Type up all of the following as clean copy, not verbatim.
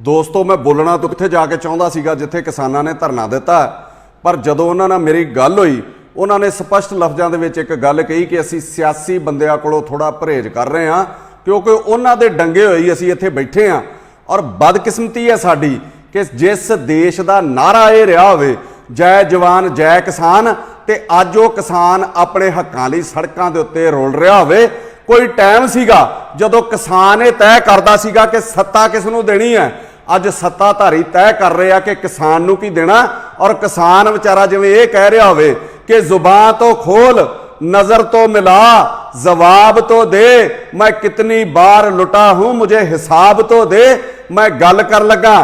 दोस्तों मैं बोलना तो कित्थे जाके चाहुंदा सीगा जिथे किसानां ने धरना दिता, पर जदों उन्हां नाल मेरी गल होई उन्होंने स्पष्ट लफ्ज़ों दे विच एक गल कही कि असीं सियासी बंदियां कोलों थोड़ा परहेज कर रहे हैं क्योंकि उन्हां दे डंगे होई असीं इत्थे बैठे हाँ। और बदकिस्मती है साडी कि जिस देश का नारा ये रहा होवे जय जवान जय किसान, ते अज वो किसान अपने हक्कां लई सड़कां दे उत्ते रोल रहा होवे। कोई टाइम सीगा जदों किसान ये तय करदा सीगा कि सत्ता किस नूं देनी है, अज सत्ताधारी तय कर रहे हैं कि किसान नूं की देना। और किसान बेचारा जिवें ये कह रहा होवे कि जुबान तो खोल नजर तो मिला जवाब तो दे, मैं कितनी बार लुटा हूं मुझे हिसाब तो दे। मैं गल कर लगा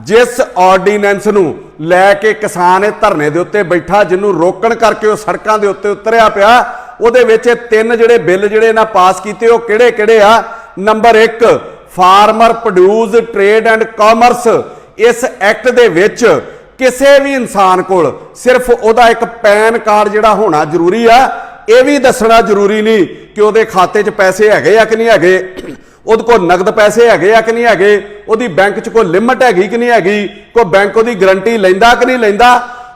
जिस ऑर्डीनेंस नूं लैके किसान धरने दे उत्ते बैठा, जिन्हों रोकण करके वो सड़कों के उत्ते उतरिया पिया, उहदे विच तीन जिहड़े बिल जिहड़े ना पास कीते वो किहड़े किहड़े आ। Number 1 farmer produce trade and commerce. इस एक्ट दे विच किसी भी इंसान कोल सिर्फ उहदा एक पैन कार्ड जिहड़ा होना जरूरी आ, यह भी दसना जरूरी नहीं कि उहदे खाते च पैसे हैगे या कि नहीं हैगे, उहदे कोल नगद पैसे हैगे या कि नहीं हैगे, उहदी बैंक च कोई लिमिट हैगी कि नहीं हैगी, कोई बैंक उहदी गारंटी लैंदा कि नहीं लैंदा,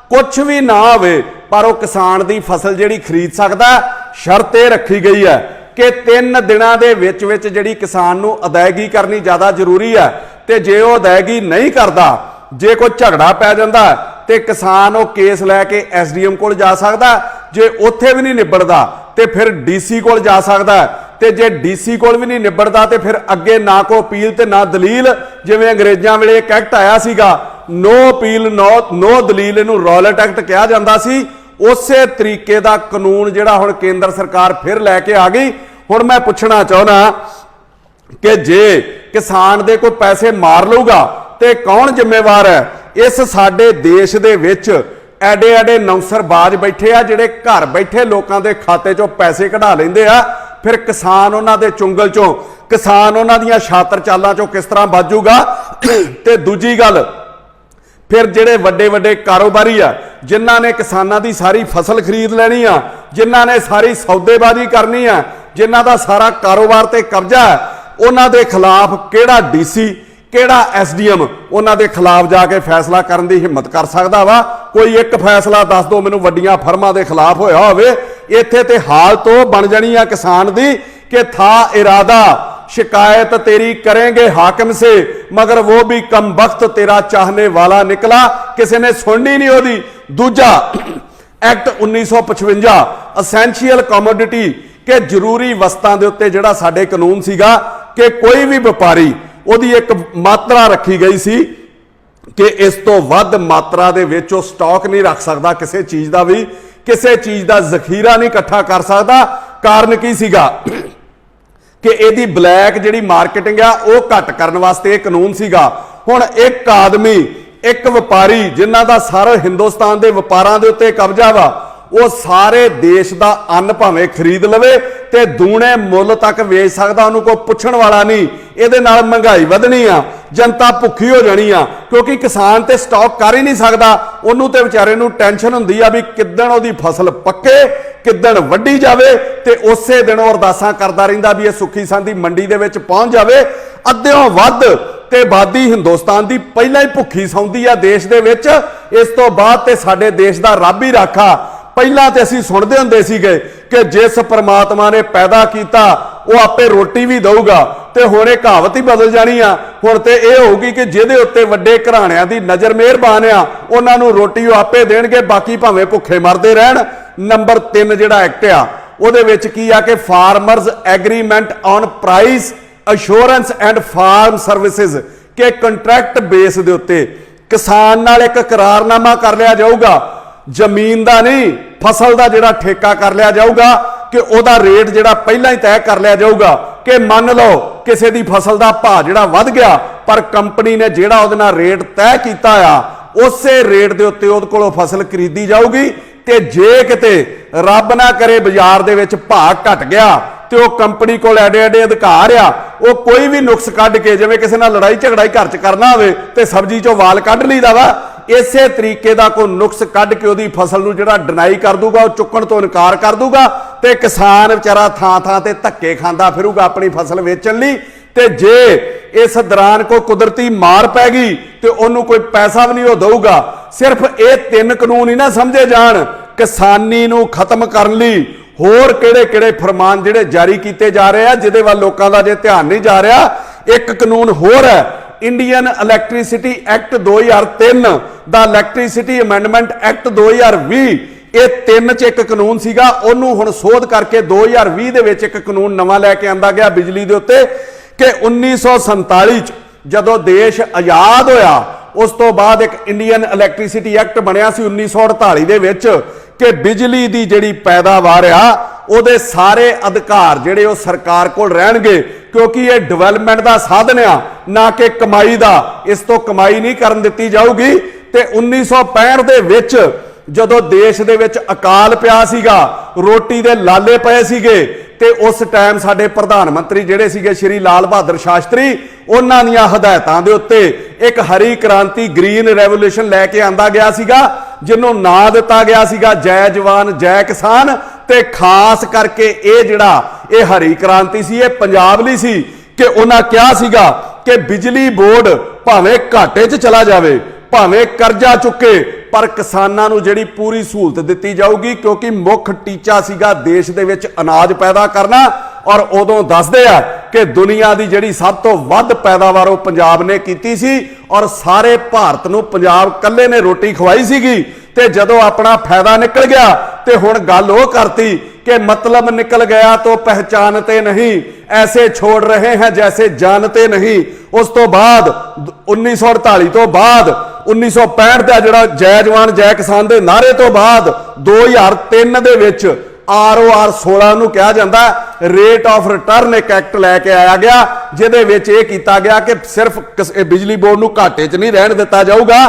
कुछ भी ना होवे पर वो किसान दी फसल जिहड़ी खरीद सकदा। शर्त यह रखी गई है कि 3 दिनां दे विच विच जिहड़ी किसान नूं अदायगी करनी ज़्यादा जरूरी है, ते जे वो अदायगी नहीं करदा, जे कोई झगड़ा पै जांदा ते किसान वो केस लैके SDM कोल जा सकदा, जे उत्थे भी नहीं निबड़दा ते फिर DC कोल जा सकदा, ते जे DC कोल भी नहीं निबड़दा ते फिर अगे ना कोई अपील ते ना दलील। जिवें अंग्रेज़ां वेले एक एक्ट आया सीगा नो अपील नो दलील, इहनूं रॉलेट एक्ट कहा जांदा सी। उसे तरीके का कानून जिहड़ा हुण केंद्र सरकार फिर लैके आ गई। हुण मैं पुछना चाहुंदा कि जे किसान दे कोई पैसे मार लूगा ते कौन जिम्मेवार है। इस साडे देश दे विच एडे एडे नौसरबाज बैठे आ जिहड़े घर बैठे लोकां दे खाते चों पैसे कढा लैंदे आ, फिर किसान उन्हां दे चुंगल चों, किसान उन्हां दीयां छातर चालां चों किस तरह बाजूगा। ते दूजी गल फिर जिहड़े वड्डे वड्डे कारोबारी आ जिन्हां ने किसानां दी सारी फसल खरीद लैनी आ, जिन्हां ने सारी सौदेबाजी करनी आ, जिन्हां दा सारा कारोबार ते कब्जा है, उन्हां दे खिलाफ किहड़ा DC किहड़ा SDM उन्हां दे खिलाफ जाके फैसला करन दी हिम्मत कर सकदा वा। कोई एक फैसला दस दो मैनूं वड्डियां फर्मां दे खिलाफ होया होवे। इत्थे ते हाल तो बन जानी आ किसान दी कि था इरादा शिकायत तेरी करेंगे हाकिम से, मगर वो भी कम वक्त तेरा चाहने वाला निकला, किसी ने सुननी नहीं होदी। दूजा एक्ट 1955 असेंशियल कमोडिटी के जरूरी वस्तां दे उत्ते जिहड़ा साडे कानून सीगा कि कोई भी व्यापारी उहदी एक मात्रा रखी गई सी कि इस तो वध मात्रा दे विच वो स्टॉक नहीं रख सकदा, किसी चीज़ का भी किसी चीज़ का जखीरा नहीं इकट्ठा कर सकदा। कारण की सीगा कि इहदी ब्लैक जिहड़ी मार्केटिंग आ वो घट करन वास्ते ये कानून सीगा। हुण एक आदमी एक व्यापारी जिन्हां दा सारे हिंदुस्तान दे व्यापारां दे उत्ते कब्जा वा, वो सारे देश का अन्न भावें खरीद लवे ते दूने मुल तक वेच सकदा, उन्होंने कोई पुछण वाला नहीं। इहदे नाल महंगाई वधनी आ, जनता भुखी हो जानी आ, क्योंकि किसान ते स्टॉक कर ही नहीं सकदा। उन्होंने ते विचारे नूं टेंशन हुंदी आ भी किदण उहदी फसल पक्के किदण वड्डी जावे, ते उसे दिन अरदासां करदा रहिंदा भी ये सुखी सांदी मंडी दे विच पहुंच जावे। अद्धियों वध ते आबादी हिंदुस्तान दी पहिलां ही भुखी सौंदी आ देश दे विच, इस तो बाद ते साडे देश दा रब ही राखा। पहला तो असीं सुनते हुंदे सीगे कि जिस परमात्मा ने पैदा किया वो आपे रोटी भी दऊगा, ते हुण इह कहावत ही बदल जानी आ। हुण ते इह होगी कि जिहदे उत्ते वड्डे घराणिਆਂ दी नज़र मेहरबान आ उन्हां नूं रोटी वो आपे देणगे, बाकी भावें भुखे मरदे रहण। नंबर 3 जिहड़ा एक्ट आ उहदे विच की आ कि farmers agreement on price assurance and farm services के कंट्रैक्ट बेस दे उत्ते किसान नाल एक करारनामा कर लिया जाऊगा, जमीन का नहीं फसल का जिहड़ा ठेका कर लिया जाऊगा कि उहदा रेट जिहड़ा पहला ही तय कर लिया जाऊगा कि मान लो किसी दी फसल का भाव जिहड़ा वध गया पर कंपनी ने जिहड़ा उहदे नाल रेट तय कीता आ उसे रेट दे उत्ते उहदे कोलों फसल खरीदी जाऊगी। ते जे किते रब ना करे बाजार दे विच भाव घट गया तो वह कंपनी को एडे एडे अधिकार आ, वो कोई भी नुक्स कढ़ के जिवें किसी नाल लड़ाई झगड़ाई घर च करना होवे ते सब्जी चों वाल कढ़ लईदा वा, इसे तरीके का कोई नुक्स कढ़ के उहदी फसल नूं जिहड़ा डिनाई कर दूगा, चुकण तो इनकार कर दूगा, ते किसान बेचारा थां थां ते धक्के खांदा फिरूगा अपनी फसल वेचण लई। ते जे इस दौरान कोई कुदरती मार पै गई तो उन्होंने कोई पैसा भी नहीं वो दूगा। सिर्फ ये 3 कानून ही ना समझे जान, किसानी नूं खत्म करने लई होर किहड़े-किहड़े फरमान जिहड़े जारी किए जा रहे हैं जिहदे वल लोकां दा जे ध्यान नहीं जा रहा। एक कानून होर है, इंडियन इलैक्ट्रिसिटी एक्ट 2003 दा इलैक्ट्रिसिटी अमेंडमेंट एक्ट 2020, ये 3 च एक कानून सीगा, उन्होंने हुण सोध करके 2020 दे विच एक कानून नवां लैके आंदा गया बिजली दे उत्ते कि 1947 च जदों देश आज़ाद होया उस तो बाद एक इंडियन इलैक्ट्रिसिटी एक्ट बनिया सी 1948 दे विच कि बिजली दी जिहड़ी पैदावार आ ਉਹਦੇ सारे अधिकार ਜਿਹੜੇ ਉਹ सरकार ਕੋਲ ਰਹਿਣਗੇ, क्योंकि ये डिवेलपमेंट का साधन आ ना कि कमाई का। इस तो कमाई नहीं करन दित्ती जाऊगी। ते 1965 ਦੇ ਵਿੱਚ ਜਦੋਂ देश ਦੇ ਵਿੱਚ अकाल ਪਿਆ ਸੀਗਾ, रोटी ਦੇ लाले पए ਸੀਗੇ ਤੇ उस टाइम ਸਾਡੇ प्रधान मंत्री ਜਿਹੜੇ ਸੀਗੇ श्री लाल बहादुर शास्त्री, ਉਹਨਾਂ ਦੀਆਂ ਹਦਾਇਤਾਂ ਦੇ ਉੱਤੇ एक हरी क्रांति ग्रीन रेवोल्यूशन लैके आंदा गया सीगा, जिन्हों ना दिता गया सीगा जय जवान जय किसान। ते खास करके ये जिहड़ा ये हरी क्रांति सी ये पंजाब लई सी कि उन्हां कहा सीगा कि बिजली बोर्ड भावें घाटे च चला जावे, भावें कर्जा चुके, पर किसानां नूं जिहड़ी पूरी सहूलत दित्ती जाऊगी, क्योंकि मुख टीचा सीगा देश दे विच अनाज पैदा करना। और उदों दसदे आ कि दुनिया की जिहड़ी सब तो वध पैदावार वो पंजाब ने कीती सी और सारे भारत नूं पंजाब कल्ले ने रोटी खवाई सीगी। ते जदों अपना फायदा निकल गया तो हुण गल वो करती कि मतलब निकल गया तो पहचानते नहीं, ऐसे छोड़ रहे हैं जैसे जानते नहीं। उस तो बाद 1948 तो बाद 1965 का जिहड़ा जय जवान जय किसान के नारे तो बाद 2003 दे विच ROR 16 ਨੂੰ ਕਿਹਾ ਜਾਂਦਾ रेट ऑफ रिटर्न एक एक्ट लैके आया गया, जिहदे विच इह कीता गया कि सिर्फ बिजली बोर्ड नूं घाटे च नहीं रहन दिता जाऊगा,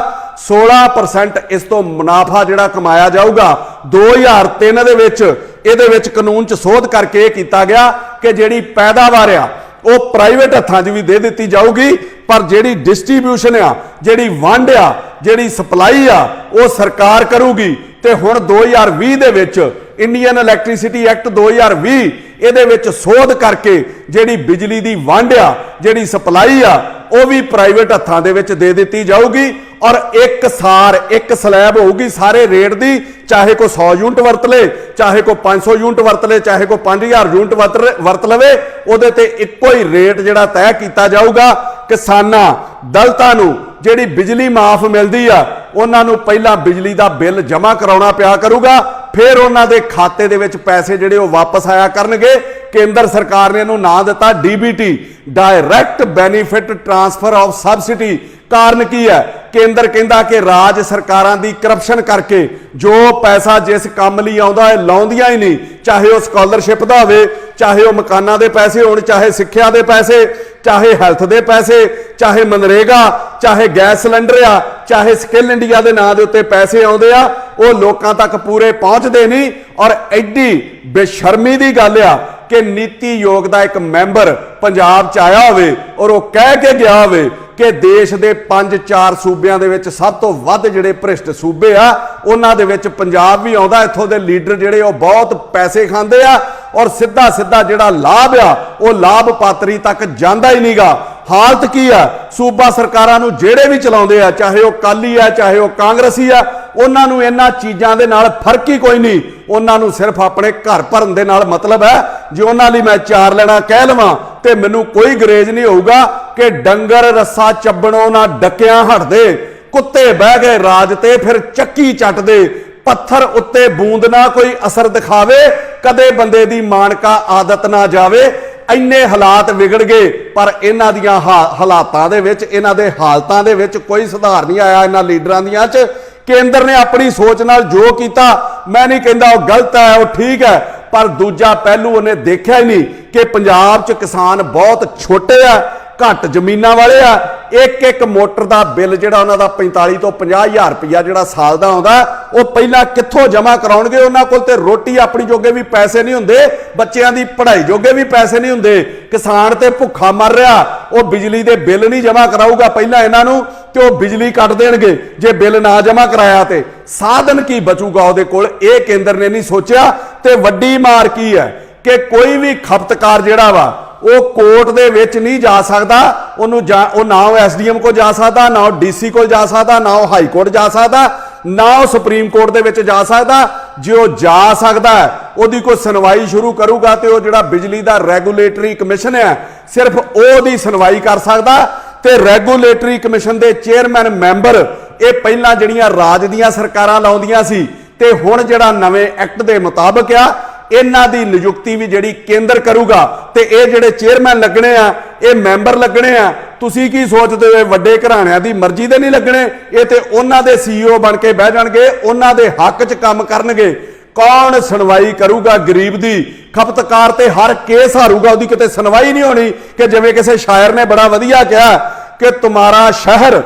16% इस तो मुनाफा जिहड़ा कमाया जाऊगा। 2003 दे विच इहदे विच कानून च सोध करके इह कीता गया कि जिहड़ी पैदावार आ वो प्राइवेट हत्थां 'च भी दे दित्ती जाऊगी, पर जिहड़ी डिस्ट्रीब्यूशन आ, जिहड़ी वंड आ, जिहड़ी सप्लाई आ, वो सरकार करूगी। ते हुण 2020 दे विच इंडियन इलैक्ट्रिसिटी एक्ट 2020 ਇਹਦੇ ਵਿੱਚ ਸੋਧ ਕਰਕੇ ਜਿਹੜੀ ਬਿਜਲੀ ਦੀ ਵੰਡ ਆ, ਜਿਹੜੀ ਸਪਲਾਈ ਆ, ਉਹ ਵੀ ਪ੍ਰਾਈਵੇਟ ਹੱਥਾਂ ਦੇ ਵਿੱਚ ਦੇ ਦਿੱਤੀ ਜਾਊਗੀ ਔਰ ਇੱਕ ਸਾਰ ਇੱਕ ਸਲੈਬ ਹੋਊਗੀ ਸਾਰੇ ਰੇਟ ਦੀ, ਚਾਹੇ ਕੋਈ 100 ਯੂਨਿਟ ਵਰਤ ਲੇ, ਚਾਹੇ ਕੋਈ 500 ਯੂਨਿਟ ਵਰਤ ਲੇ, ਚਾਹੇ ਕੋਈ 5000 ਯੂਨਿਟ ਵਰਤ ਲਵੇ, ਉਹਦੇ ਤੇ ਇੱਕੋ ਹੀ ਰੇਟ ਜਿਹੜਾ ਤੈਅ ਕੀਤਾ ਜਾਊਗਾ। ਕਿਸਾਨਾਂ ਦਲਤਾਂ ਨੂੰ ਜਿਹੜੀ ਬਿਜਲੀ ਮਾਫ ਮਿਲਦੀ ਆ ਉਹਨਾਂ ਨੂੰ ਪਹਿਲਾਂ ਬਿਜਲੀ ਦਾ ਬਿੱਲ ਜਮ੍ਹਾਂ ਕਰਾਉਣਾ ਪਿਆ ਕਰੂਗਾ, फिर उन्होंने खाते दे विच पैसे जिहड़े वो वापस आया करनगे। केंद्र सरकार ने इहनूं नाम दिता DBT, direct benefit transfer of subsidy. कारण की है? केंद्र कहता कि राज सरकारां दी करप्शन करके जो पैसा जिस काम लई आउंदा है लाउंदियां ही नहीं, चाहे वह स्कॉलरशिप दा होवे, चाहे वह मकानां दे पैसे होण, चाहे सिक्ख्या दे पैसे, चाहे हैल्थ दे पैसे, चाहे मनरेगा, चाहे गैस सिलेंडर आ, चाहे स्किल इंडिया के नाम के उत्ते पैसे आउंदे आ, वो लोकां तक पूरे पहुंचते नहीं। और एडी बेशर्मी की गल आ कि नीति आयोग का एक मैंबर पंजाब च आया होवे और वो कह के गया होवे कि देश के 5-4 सूबਿਆਂ ਦੇ ਵਿੱਚ सब तो ਵੱਧ ਜਿਹੜੇ ਭ੍ਰਿਸ਼ਟ सूबे आ ਉਹਨਾਂ ਦੇ ਵਿੱਚ पंजाब भी आउंदा। इत्थों के लीडर ਜਿਹੜੇ ਉਹ बहुत पैसे खांदे आ और सीधा सीधा ਜਿਹੜਾ लाभ आ वो लाभ पात्री तक जांदा ही नहींगा। हालत की है? सूबा सरकारां नूं ਜਿਹੜੇ भी चलाउंदे आ, चाहे वो काली आ, चाहे वो कांग्रेसी आ, ਉਹਨਾਂ ਨੂੰ ਇਹਨਾਂ ਚੀਜ਼ਾਂ ਦੇ ਨਾਲ फर्क ही कोई नहीं। ਉਹਨਾਂ ਨੂੰ सिर्फ अपने घर भरन दे नाल मतलब है। जे ਉਹਨਾਂ ਲਈ मैं 4 ਲੈਣਾ ਕਹਿ ਲਵਾਂ ਤੇ ਮੈਨੂੰ कोई गरेज नहीं होगा कि डंगर रस्सा ਚੱਬਣੋਂ ना डकिया हटदे, कुत्ते बह गए राज ते फिर चक्की चटदे, पत्थर उत्ते बूंद ना कोई असर दिखावे, कदे बंदे दी मानका आदत ना जावे। इन्ने हालात बिगड़ गए, पर इन्हां दियां हालातां दे विच, इन्हां दे हालतां दे विच कोई सुधार नहीं आया। इन्हां लीडरां दियां च केंद्र ने अपनी सोच नाल जो किया, मैं नहीं कहता वो गलत है, वो ठीक है, पर दूजा पहलू उन्हें देखा ही नहीं कि पंजाब च किसान बहुत छोटे आ, घट जमीनां वाले आ। एक मोटर का बिल जिहड़ा उन्हां दा 45 तो 50,000 रुपया जिहड़ा साल दा आउंदा, वो पहलां कित्थों जमा कराउणगे? उन्हां कोल ते रोटी अपनी जोगे भी पैसे नहीं हुंदे, बच्चियां दी पढ़ाई जोगे भी पैसे नहीं हुंदे। किसान ते भुखा मर रहा, वो बिजली दे बिल नहीं जमा कराऊगा पहलां इन्हां नूं कि वो बिजली कट देणगे। जे बिल ना जमा कराया तो साधन की बचूगा उहदे कोल? ये केंद्र ने नहीं सोचिया। ते वड्डी मार की है कि कोई भी खपतकार जिहड़ा वा वो कोर्ट दे विच नहीं जा सकता, वो ना SDM को जा सकता, ना DC को जा सकता, ना हाई कोर्ट जा सकता, ना सुप्रीम कोर्ट दे विच जा सकता। जो जा सकता है उसकी कोई सुनवाई शुरू करूगा तो जो बिजली का रैगूलेटरी कमिशन है सिर्फ वो सुनवाई कर सकता। ते रैगूलेटरी कमिशन के चेयरमैन मैंबर ये पहला जड़ियां राज दियां सरकारां लाउंदियां सी ते हुण जिहड़ा नवें एक्ट के मुताबिक आ इन्हां दी नियुक्ति भी जिहड़ी केंद्र करूगा ते ये जिहड़े चेयरमैन लगने आ ये मैंबर लगने आ। तुसीं की सोचदे हो वड्डे घराणिਆਂ दी मर्जी दे नहीं लगने, ये ते उन्हां दे CEO बन के बह जाणगे, उन्हां दे हक च काम करनगे। कौन सुनवाई करूगा गरीब दी? खपतकार ते हर केस हारूगा, उसकी किते सुनवाई नहीं होनी। कि जिवें किसी शायर ने बड़ा वधिया कहा कि तुम्हारा शहर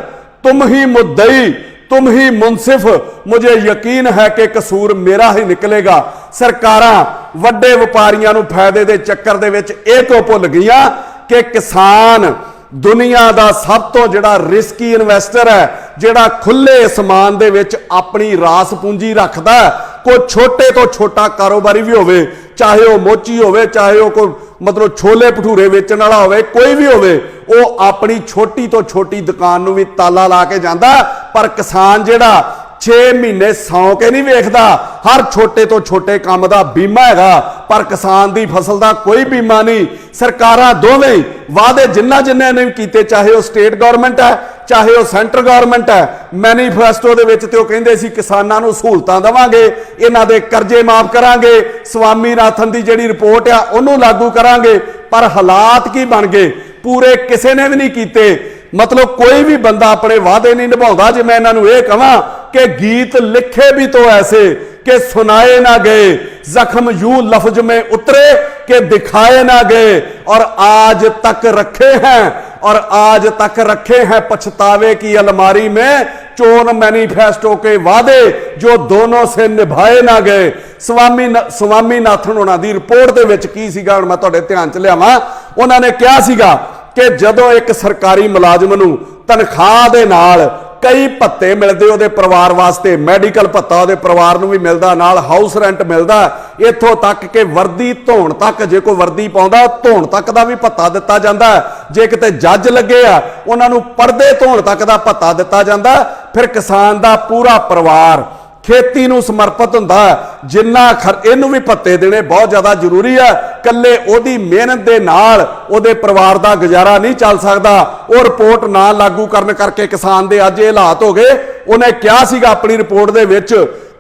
तुम ही मुद्दई तुम ही मुनसिफ, मुझे यकीन है कि कसूर मेरा ही निकलेगा। सरकारां वड्डे व्यापारियों नूं फायदे दे चक्कर दे विच इह क्यों भुल गईयां कि किसान दुनिया का सब तो जिहड़ा रिस्की इन्वेस्टर है, जिहड़ा खुले असमान दे विच अपनी रास पूंजी रखदा है। कोई छोटे तो छोटा कारोबारी भी होवे, चाहे वह मोची होवे, चाहे वह कोई मतलब छोले भटूरे वेचण वाला होवे, कोई भी होवे, वो अपनी छोटी तो छोटी दुकान नूं भी ताला ला के जांदा। पर किसान जिहड़ा 6 महीने सौ के नहीं वेखदा, हर छोटे तो छोटे काम का बीमा हैगा, पर किसान की फसल का कोई बीमा नहीं। सरकारां दोवें वादे जिन्ना जिन्ने ने कीते, चाहे वह स्टेट गवर्नमेंट है चाहे वह सेंटर गवर्नमेंट है, मैनीफेस्टो दे विच ते ओह कहिंदे सी किसानां नूं सहूलतां देवांगे, इन्हां दे कर्जे माफ करांगे, स्वामीनाथन की जिहड़ी रिपोर्ट आ उहनूं लागू करांगे। पर हालात की बन गए? पूरे किसी ने भी नहीं कीते। मतलब कोई भी बंदा अपने वादे नहीं निभाउंदा। जे मैं इन्हां नूं इह कहां कि गीत लिखे भी तो ऐसे कि सुनाए ना गए, जख्म यूं लफ्ज में उतरे कि दिखाए ना गए, और आज तक रखे हैं और आज तक रखे हैं पछतावे की अलमारी में चोन मैनिफेस्टो के वादे जो दोनों से निभाए ना गए। स्वामीनाथन होणां दी रिपोर्ट दे विच की सीगा, हुण मैं तुहाडे ध्यान च लियावां। उन्हां ने कहा सीगा कि जदों एक सरकारी मुलाजम नूं तनख्वाह दे नाल कई भत्ते मिलते उहदे परिवार वास्ते, मैडिकल भत्ता उहदे परिवार नूं भी मिलदा, नाल हाउस रेंट मिलदा, इत्थों तक कि वर्दी धोण तक, जे कोई वर्दी पाउंदा धोण तक दा भी भत्ता दित्ता जांदा। जे किते जज लगे आ उहनां नूं पर्दे धोण तक दा भत्ता दित्ता जांदा। फिर किसान दा पूरा परिवार खेती नूं समर्पित हुंदा, जिन्ना इहनूं भी भत्ते देने बहुत ज़्यादा जरूरी है। कल्ले ओहदी मेहनत दे नाल ओहदे परिवार दा गुजारा नहीं चल सकदा। वो रिपोर्ट ना लागू करन करके किसान दे अज हालात हो गए। उन्हें कहा सीगा अपनी रिपोर्ट दे विच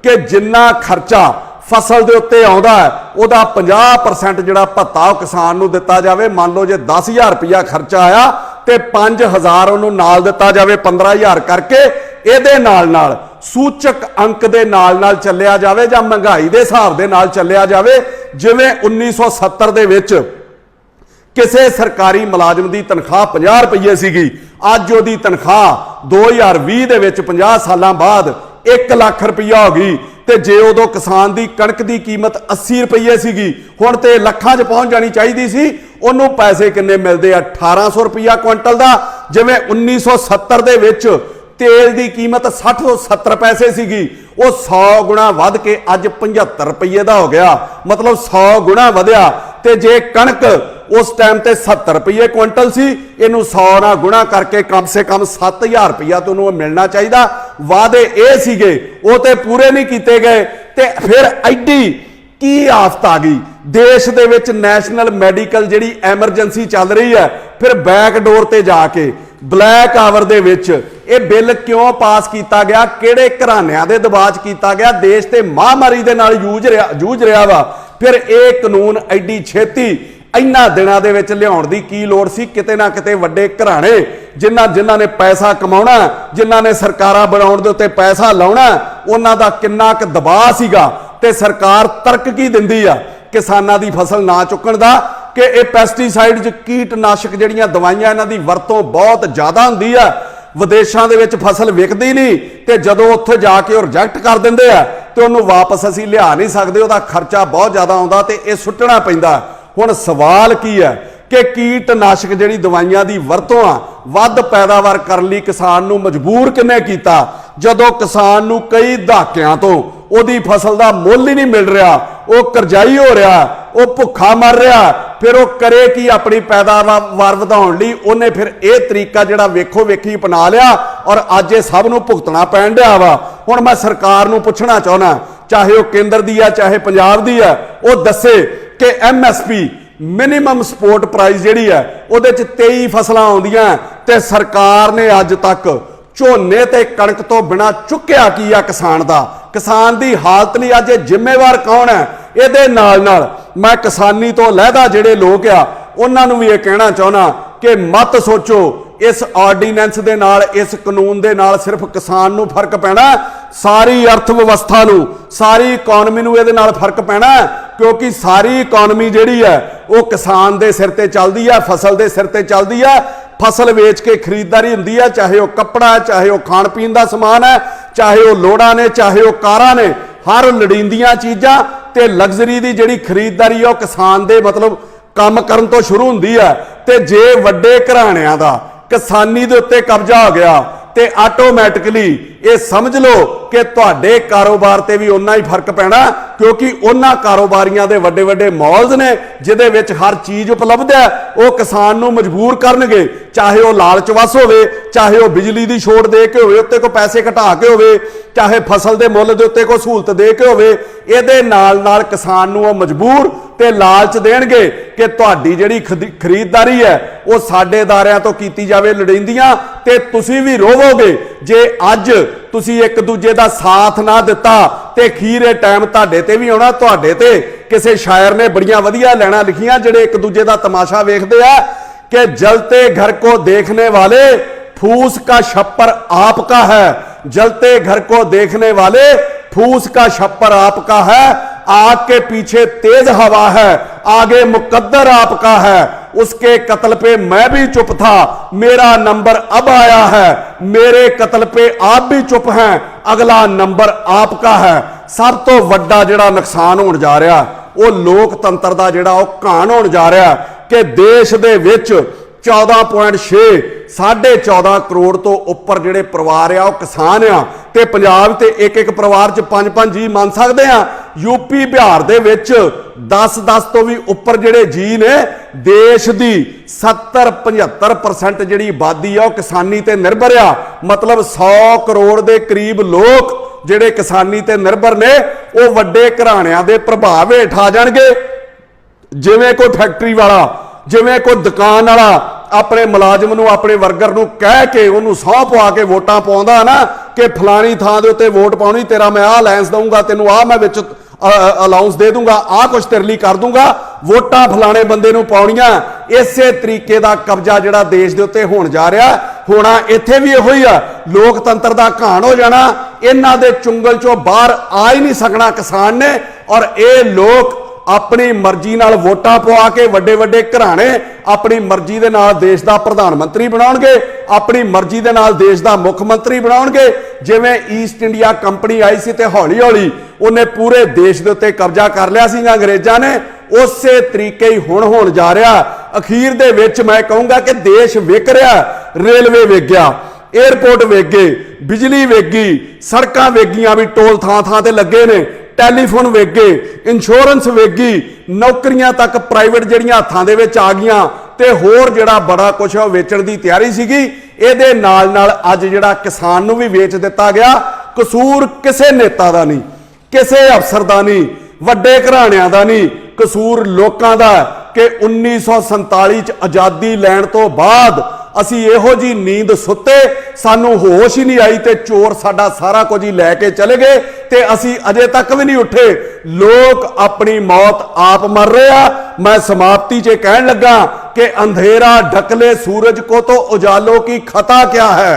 कि जिन्ना खर्चा फसल दे उत्ते आउंदा है उहदा 50% जिहड़ा भत्ता किसान नूं दित्ता जावे। मान लो जे 10,000 रुपया खर्चा आया तो 5,000 उहनूं नाल दित्ता जावे, 15,000 करके इहदे नाल सूचक अंक दे नाल चलिया जावे जां महंगाई दे हिसाब दे नाल चलिया जावे। जिवें 1970 दे विच किसी सरकारी मुलाजम की तनख्वाह 50 रुपये सीगी, अज उहदी तनख्वाह 2020 दे विच 50 सालां बाद 1 लाख रुपया हो गई। ते जे उदों किसान की कणक की कीमत 80 रुपये सीगी, हुण ते लखां 'च पहुंच जानी चाहिए सी। उन्होंने पैसे किन्ने मिलते 1800 रुपया क्विंटल का। जिवें 1970 दे विच तेल की कीमत 60 ਤੋਂ 70 पैसे सीगी, वो 100 गुणा वध के अज 75 रुपये का हो गया। मतलब 100 गुणा वधिया। ते जे कणक उस टाइम ते 70 रुपये क्विंटल सी, इनू 100 ना गुणा करके कम से कम 7,000 रुपया तो उन्होंने मिलना चाहिए। वादे ये सीगे वो तो पूरे नहीं किए गए। ते फिर एडी की आफत आ गई देश दे विच, नैशनल मैडिकल जिहड़ी एमरजेंसी चल रही है, फिर बैकडोर ते जाके ब्लैक आवर दे विच ये बिल क्यों पास किया गया, किहड़े घराणिਆਂ दे दबाव च किया गया, देश ते महामारी दे नाल जूझ रहा वा। फिर ये कानून एडी छेती इन्ना दिनां दे विच लियाउण दी की लोड़ सी? किते ना किते वड्डे घराणे जिन्हां ने पैसा कमाउणा, जिन्हां ने सरकारां बनाउण दे उत्ते पैसा लाउणा, उन्हां दा किन्ना क दबाव सीगा। ते सरकार तर्क की दिंदी आ किसानां दी फसल ना चुकण दा कि ये पैसटीसाइड कीटनाशक जिहड़ियां दवाइयां इन्हां दी वरतों बहुत ज़्यादा हुंदी आ, विदेशों के फसल विकती नहीं, तो जदों उत्थे जाके रिजेक्ट कर देंदे आ तो उन्होंने वापस असीं लिया नहीं सकते, उहदा खर्चा बहुत ज़्यादा आउंदा ते ये सुट्टना पैंदा। हुण सवाल की है कि कीटनाशक जिहड़ी दवाइयां दी वरतों आ वध पैदावार करने लई किसान नूं मजबूर किने कीता, जदों किसान नूं कई दहाकिਆਂ तो उहदी फसल का मुल ही नहीं मिल रहा, वो करजाई हो रहा, ਉਹ ਭੁੱਖਾ ਮਰ ਰਿਹਾ, ਫਿਰ ਉਹ ਕਰੇ ਕੀ ਆਪਣੀ ਪੈਦਾਵਾਰ ਵਧਾਉਣ ਲਈ? ਉਹਨੇ ਫਿਰ ਇਹ ਤਰੀਕਾ ਜਿਹੜਾ ਵੇਖੋ ਵੇਖੀ ਅਪਣਾ ਲਿਆ ਔਰ ਅੱਜ ਇਹ ਸਭ ਨੂੰ ਭੁਗਤਣਾ ਪੈਣ ਡਿਆ ਵਾ। ਹੁਣ ਮੈਂ ਸਰਕਾਰ ਨੂੰ ਪੁੱਛਣਾ ਚਾਹੁੰਦਾ, ਚਾਹੇ ਉਹ ਕੇਂਦਰ ਦੀ ਆ ਚਾਹੇ ਪੰਜਾਬ ਦੀ ਆ, ਉਹ ਦੱਸੇ ਕਿ MSP ਮਿਨੀਮਮ ਸਪੋਰਟ ਪ੍ਰਾਈਸ ਜਿਹੜੀ ਹੈ ਉਹਦੇ ਚ 23 ਫਸਲਾਂ ਆਉਂਦੀਆਂ ਤੇ ਸਰਕਾਰ ਨੇ ਅੱਜ ਤੱਕ ਝੋਨੇ ਤੇ ਕਣਕ ਤੋਂ ਬਿਨਾ ਚੁੱਕਿਆ ਕੀ ਆ ਕਿਸਾਨ ਦਾ? ਕਿਸਾਨ ਦੀ ਹਾਲਤ ਲਈ ਅੱਜ ਇਹ ਜ਼ਿੰਮੇਵਾਰ ਕੌਣ ਹੈ? ਇਹਦੇ ਨਾਲ ਨਾਲ ਮੈਂ ਕਿਸਾਨੀ ਤੋਂ ਲਹਿਦਾ ਜਿਹੜੇ ਲੋਕ ਆ ਉਹਨਾਂ ਨੂੰ ਵੀ ਇਹ ਕਹਿਣਾ ਚਾਹੁੰਦਾ ਕਿ ਮਤ ਸੋਚੋ ਇਸ ਆਰਡੀਨੈਂਸ ਦੇ ਨਾਲ, ਇਸ ਕਾਨੂੰਨ ਦੇ ਨਾਲ ਸਿਰਫ ਕਿਸਾਨ ਨੂੰ ਫਰਕ ਪੈਣਾ, ਸਾਰੀ ਅਰਥ ਵਿਵਸਥਾ ਨੂੰ, ਸਾਰੀ ਇਕਨੋਮੀ ਨੂੰ ਇਹਦੇ ਨਾਲ ਫਰਕ ਪੈਣਾ, ਕਿਉਂਕਿ ਸਾਰੀ ਇਕਨੋਮੀ ਜਿਹੜੀ ਹੈ ਉਹ ਕਿਸਾਨ ਦੇ ਸਿਰ ਤੇ ਚੱਲਦੀ ਹੈ, ਫਸਲ ਦੇ ਸਿਰ ਤੇ ਚੱਲਦੀ ਹੈ। ਫਸਲ ਵੇਚ ਕੇ ਖਰੀਦਦਾਰੀ ਹੁੰਦੀ ਹੈ, ਚਾਹੇ ਉਹ ਕੱਪੜਾ ਹੈ, ਚਾਹੇ ਉਹ ਖਾਣ ਪੀਣ ਦਾ ਸਮਾਨ ਹੈ, ਚਾਹੇ ਉਹ ਲੋੜਾਂ ਨੇ, ਚਾਹੇ ਉਹ ਕਾਰਾਂ ਨੇ, ਹਰ ਲੋੜੀਂਦੀਆਂ ਚੀਜ਼ਾਂ ਤੇ ਲਗਜ਼ਰੀ ਦੀ ਜਿਹੜੀ ਖਰੀਦਦਾਰੀ ਹੈ ਉਹ ਕਿਸਾਨ ਦੇ ਮਤਲਬ ਕੰਮ ਕਰਨ ਤੋਂ ਸ਼ੁਰੂ ਹੁੰਦੀ ਹੈ। ਤੇ ਜੇ ਵੱਡੇ ਘਰਾਣਿਆਂ ਦਾ ਕਿਸਾਨੀ ਦੇ ਉੱਤੇ ਕਬਜ਼ਾ ਹੋ ਗਿਆ ਤੇ ਆਟੋਮੈਟਿਕਲੀ ਇਹ ਸਮਝ ਲਓ ਕਿ ਤੁਹਾਡੇ ਕਾਰੋਬਾਰ ਤੇ ਵੀ ਉਨਾ ਹੀ ਫਰਕ ਪੈਣਾ, ਕਿਉਂਕਿ ਉਹਨਾਂ ਕਾਰੋਬਾਰੀਆਂ ਦੇ ਵੱਡੇ ਵੱਡੇ ਮਾਲਸ ਨੇ ਜਿਹਦੇ ਵਿੱਚ ਹਰ ਚੀਜ਼ ਉਪਲਬਧ ਹੈ, ਉਹ ਕਿਸਾਨ ਨੂੰ ਮਜਬੂਰ ਕਰਨਗੇ, ਚਾਹੇ ਉਹ ਲਾਲਚ ਵਸ ਹੋਵੇ, ਚਾਹੇ ਉਹ ਬਿਜਲੀ ਦੀ ਛੋਟ ਦੇ ਕੇ ਹੋਵੇ, ਉੱਤੇ ਕੋਈ ਪੈਸੇ ਘਟਾ ਕੇ ਹੋਵੇ, ਚਾਹੇ ਫਸਲ ਦੇ ਮੁੱਲ ਦੇ ਉੱਤੇ ਕੋਈ ਸਹੂਲਤ ਦੇ ਕੇ ਹੋਵੇ। ਇਹਦੇ ਨਾਲ ਨਾਲ ਕਿਸਾਨ ਨੂੰ ਉਹ ਮਜਬੂਰ ਤੇ ਲਾਲਚ ਦੇਣਗੇ ਕਿ ਤੁਹਾਡੀ ਜਿਹੜੀ ਖਰੀਦਦਾਰੀ ਹੈ ਉਹ ਸਾਡੇ ਦਾਰਿਆਂ ਤੋਂ ਕੀਤੀ ਜਾਵੇ ਲੋੜੀਂਦੀਆਂ, ਤੇ ਤੁਸੀਂ ਵੀ ਰੋਵੋਗੇ ਜੇ ਅੱਜ ਤੁਸੀਂ ਇੱਕ ਦੂਜੇ ਦਾ ਸਾਥ ਨਾ ਦਿੱਤਾ ਤੇ ਖੀਰੇ ਟਾਈਮ ਤੁਹਾਡੇ ਤੇ ਵੀ ਆਉਣਾ। ਤੁਹਾਡੇ ਤੇ ਕਿਸੇ ਸ਼ਾਇਰ ਨੇ ਬੜੀਆਂ ਵਧੀਆ ਲੈਣਾ ਲਿਖੀਆਂ ਜਿਹੜੇ ਇੱਕ ਦੂਜੇ ਦਾ ਤਮਾਸ਼ਾ ਵੇਖਦੇ ਆ कि जलते घर को देखने वाले फूस का छप्पर आपका है, जलते घर को देखने वाले फूस का छप्पर आपका है, आग के पीछे तेज हवा है, आगे मुकद्दर आपका है, उसके कत्ल पे मैं भी चुप था, मेरा नंबर अब आया है, मेरे कत्ल पे आप भी चुप हैं, अगला नंबर आपका है। सब तो वड्डा जिहड़ा नुकसान होण जा रहा ਉਹ ਲੋਕਤੰਤਰ ਦਾ ਜਿਹੜਾ ਉਹ ਘਾਣ ਹੋਣ ਜਾ ਰਿਹਾ ਕਿ ਦੇਸ਼ ਦੇ ਵਿੱਚ 14.6 14.5 ਕਰੋੜ ਤੋਂ ਉੱਪਰ ਜਿਹੜੇ ਪਰਿਵਾਰ ਆ ਉਹ ਕਿਸਾਨ ਆ, ਤੇ ਪੰਜਾਬ ਤੇ ਇੱਕ ਪਰਿਵਾਰ 'ਚ 5-5 ਜੀ ਮੰਨ ਸਕਦੇ ਆ। ਯੂਪੀ ਬਿਹਾਰ ਦੇ ਵਿੱਚ 10-10 ਤੋਂ ਵੀ ਉੱਪਰ ਜਿਹੜੇ ਜੀ ਨੇ। ਦੇਸ਼ ਦੀ 70-75% ਜਿਹੜੀ ਆਬਾਦੀ ਆ ਉਹ ਕਿਸਾਨੀ ਤੇ ਨਿਰਭਰ ਆ, ਮਤਲਬ 100 ਕਰੋੜ ਦੇ ਕਰੀਬ ਲੋਕ ਜਿਹੜੇ ਕਿਸਾਨੀ ਤੇ ਨਿਰਭਰ ਨੇ ਉਹ ਵੱਡੇ ਘਰਾਣਿਆਂ ਦੇ ਪ੍ਰਭਾਵ ਹੇਠ ਆ ਜਾਣਗੇ। ਜਿਵੇਂ ਕੋਈ ਫੈਕਟਰੀ ਵਾਲਾ, ਜਿਵੇਂ ਕੋਈ ਦੁਕਾਨ ਵਾਲਾ ਆਪਣੇ ਮੁਲਾਜ਼ਮ ਨੂੰ, ਆਪਣੇ ਵਰਕਰ ਨੂੰ ਕਹਿ ਕੇ ਉਹਨੂੰ ਸਹੁੰ ਪਵਾ ਕੇ ਵੋਟਾਂ ਪਾਉਂਦਾ ਨਾ ਕਿ ਫਲਾਣੀ ਥਾਂ ਦੇ ਉੱਤੇ ਵੋਟ ਪਾਉਣੀ, ਤੇਰਾ ਮੈਂ ਆਹ ਅਲਾਇੰਸ ਦਊਂਗਾ, ਤੈਨੂੰ ਆਹ ਮੈਂ ਵਿੱਚ ਅਲਾਉਂਸ ਦੇ ਦੂੰਗਾ, ਆਹ ਕੁਛ ਤੇਰੇ ਲਈ ਕਰ ਦੂੰਗਾ, ਵੋਟਾਂ ਫਲਾਣੇ ਬੰਦੇ ਨੂੰ ਪਾਉਣੀਆਂ। ਇਸੇ ਤਰੀਕੇ ਦਾ ਕਬਜ਼ਾ ਜਿਹੜਾ ਦੇਸ਼ ਦੇ ਉੱਤੇ ਹੋਣ ਜਾ ਰਿਹਾ, ਹੋਣਾ ਇੱਥੇ ਵੀ ਇਹੋ ਹੀ ਆ। ਲੋਕਤੰਤਰ ਦਾ ਘਾਣ ਹੋ ਜਾਣਾ, ਇਹਨਾਂ ਦੇ ਚੁੰਗਲ ਚੋਂ ਬਾਹਰ ਆ ਹੀ ਨਹੀਂ ਸਕਣਾ ਕਿਸਾਨ ਨੇ। ਔਰ ਇਹ ਲੋਕ ਆਪਣੀ ਮਰਜ਼ੀ ਨਾਲ ਵੋਟਾਂ ਪਵਾ ਕੇ ਵੱਡੇ ਵੱਡੇ ਘਰਾਣੇ ਆਪਣੀ ਮਰਜ਼ੀ ਦੇ ਨਾਲ ਦੇਸ਼ ਦਾ ਪ੍ਰਧਾਨ ਮੰਤਰੀ ਬਣਾਉਣਗੇ, ਆਪਣੀ ਮਰਜ਼ੀ ਦੇ ਨਾਲ ਦੇਸ਼ ਦਾ ਮੁੱਖ ਮੰਤਰੀ ਬਣਾਉਣਗੇ। ਜਿਵੇਂ ਈਸਟ ਇੰਡੀਆ ਕੰਪਨੀ ਆਈ ਸੀ ਤੇ ਹੌਲੀ ਹੌਲੀ ਉਹਨੇ ਪੂਰੇ ਦੇਸ਼ ਦੇ ਉੱਤੇ ਕਬਜ਼ਾ ਕਰ ਲਿਆ ਸੀ ਅੰਗਰੇਜ਼ਾਂ ਨੇ, ਉਸੇ ਤਰੀਕੇ ਹੀ ਹੁਣ ਹੋਣ ਜਾ ਰਿਹਾ। ਅਖੀਰ ਦੇ ਵਿੱਚ ਮੈਂ ਕਹੂੰਗਾ ਕਿ ਦੇਸ਼ ਵਿਕ ਰਿਹਾ, ਰੇਲਵੇ ਵਿਕ ਗਿਆ, 에ਅਰਪੋਰਟ ਵਿਕ ਗਏ, ਬਿਜਲੀ ਵਿਕ ਗਈ, ਸੜਕਾਂ ਵਿਕ ਗਈਆਂ ਵੀ ਟੋਲ ਥਾਂ ਥਾਂ ਤੇ ਲੱਗੇ ਨੇ, ਟੈਲੀਫੋਨ ਵਿਕ ਗਏ, ਇੰਸ਼ੋਰੈਂਸ ਵਿਕ ਗਈ, ਨੌਕਰੀਆਂ ਤੱਕ ਪ੍ਰਾਈਵੇਟ ਜਿਹੜੀਆਂ ਹੱਥਾਂ ਦੇ ਵਿੱਚ ਆ ਗਈਆਂ, ਤੇ ਹੋਰ ਜਿਹੜਾ ਬੜਾ ਕੁਝ ਉਹ ਵੇਚਣ ਦੀ ਤਿਆਰੀ ਸੀਗੀ। ਇਹਦੇ ਨਾਲ ਨਾਲ ਅੱਜ ਜਿਹੜਾ ਕਿਸਾਨ ਨੂੰ ਵੀ ਵੇਚ ਦਿੱਤਾ ਗਿਆ। ਕਸੂਰ ਕਿਸੇ ਨੇਤਾ ਦਾ ਨਹੀਂ, ਕਿਸੇ ਅਫਸਰ ਦਾ ਨਹੀਂ, ਵੱਡੇ ਘਰਾਣਿਆਂ ਦਾ ਨਹੀਂ, ਕਸੂਰ ਲੋਕਾਂ ਦਾ ਕਿ 1947 ਚ ਆਜ਼ਾਦੀ ਲੈਣ ਤੋਂ ਬਾਅਦ ਅਸੀਂ ਇਹੋ ਜੀ ਨੀਂਦ ਸੁੱਤੇ, ਸਾਨੂੰ ਹੋਸ਼ ਹੀ ਨਹੀਂ ਆਈ ਤੇ ਚੋਰ ਸਾਡਾ ਸਾਰਾ ਕੁਝ ਹੀ ਲੈ ਕੇ ਚਲੇ ਗਏ ਤੇ ਅਸੀਂ ਅਜੇ ਤੱਕ ਵੀ ਨਹੀਂ ਉੱਠੇ। ਲੋਕ ਆਪਣੀ ਮੌਤ ਆਪ ਮਰ ਰਹੇ ਆ। ਮੈਂ ਸਮਾਪਤੀ 'ਚ ਕਹਿਣ ਲੱਗਾ ਕਿ अंधेरा ढकले सूरज को तो उजालों की खता क्या है,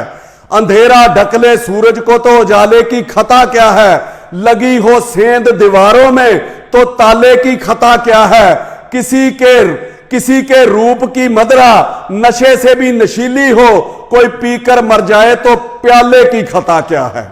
अंधेरा ढकले सूरज को तो उजाले की खता क्या है, लगी हो सेंध दीवारों में तो ताले की खता क्या है, किसी के रूप की मदरा नशे से भी नशीली हो, कोई पीकर मर जाए तो प्याले की खता क्या है।